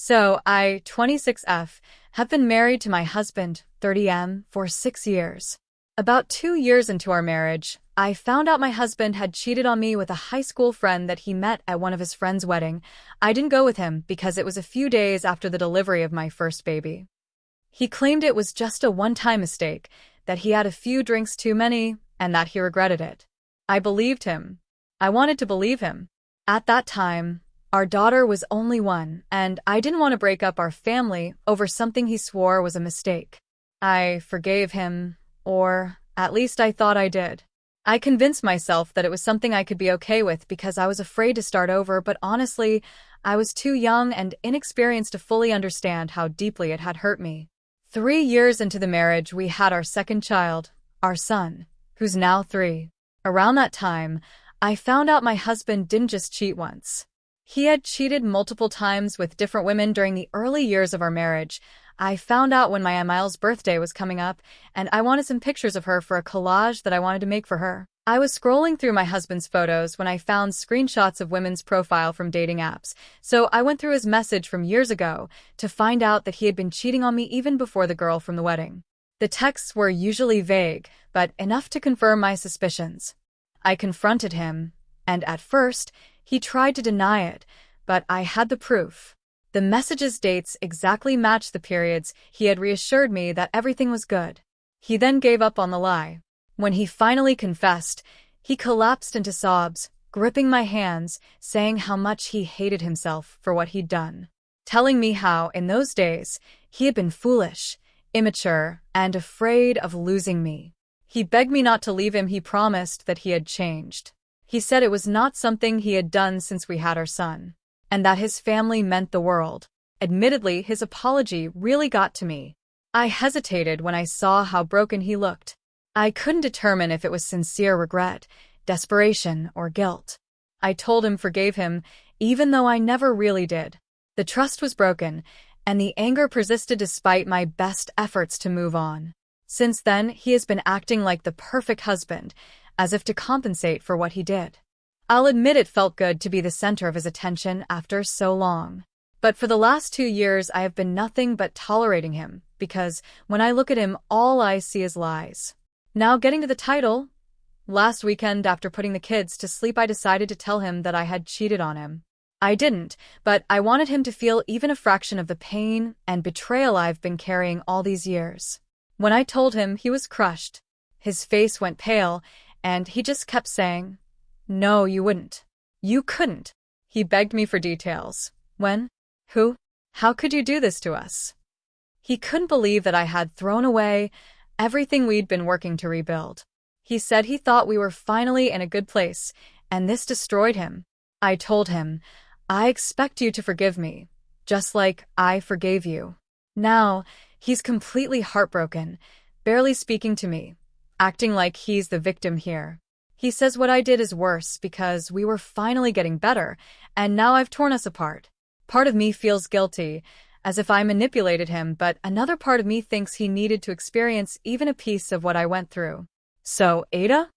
So, I, 26F, have been married to my husband, 30M, for 6 years. About 2 years into our marriage, I found out my husband had cheated on me with a high school friend that he met at one of his friend's wedding. I didn't go with him because it was a few days after the delivery of my first baby. He claimed it was just a one-time mistake, that he had a few drinks too many, and that he regretted it. I believed him. I wanted to believe him. At that time, our daughter was only 1, and I didn't want to break up our family over something he swore was a mistake. I forgave him, or at least I thought I did. I convinced myself that it was something I could be okay with because I was afraid to start over, but honestly, I was too young and inexperienced to fully understand how deeply it had hurt me. 3 years into the marriage, we had our second child, our son, who's now 3. Around that time, I found out my husband didn't just cheat once. He had cheated multiple times with different women during the early years of our marriage. I found out when my Emile's birthday was coming up, and I wanted some pictures of her for a collage that I wanted to make for her. I was scrolling through my husband's photos when I found screenshots of women's profile from dating apps, so I went through his message from years ago to find out that he had been cheating on me even before the girl from the wedding. The texts were usually vague, but enough to confirm my suspicions. I confronted him, and at first, he tried to deny it, but I had the proof. The message's dates exactly matched the periods he had reassured me that everything was good. He then gave up on the lie. When he finally confessed, he collapsed into sobs, gripping my hands, saying how much he hated himself for what he'd done. Telling me how, in those days, he had been foolish, immature, and afraid of losing me. He begged me not to leave him. He promised that he had changed. He said it was not something he had done since we had our son, and that his family meant the world. Admittedly, his apology really got to me. I hesitated when I saw how broken he looked. I couldn't determine if it was sincere regret, desperation, or guilt. I told him forgave him, even though I never really did. The trust was broken, and the anger persisted despite my best efforts to move on. Since then, he has been acting like the perfect husband, as if to compensate for what he did. I'll admit it felt good to be the center of his attention after so long. But for the last 2 years, I have been nothing but tolerating him, because when I look at him, all I see is lies. Now getting to the title, last weekend after putting the kids to sleep, I decided to tell him that I had cheated on him. I didn't, but I wanted him to feel even a fraction of the pain and betrayal I've been carrying all these years. When I told him, he was crushed. His face went pale, and he just kept saying, "No, you wouldn't. You couldn't." He begged me for details. When? Who? How could you do this to us? He couldn't believe that I had thrown away everything we'd been working to rebuild. He said he thought we were finally in a good place, and this destroyed him. I told him, I expect you to forgive me, just like I forgave you. Now, he's completely heartbroken, barely speaking to me, acting like he's the victim here. He says what I did is worse because we were finally getting better, and now I've torn us apart. Part of me feels guilty, as if I manipulated him, but another part of me thinks he needed to experience even a piece of what I went through. So, AITAH?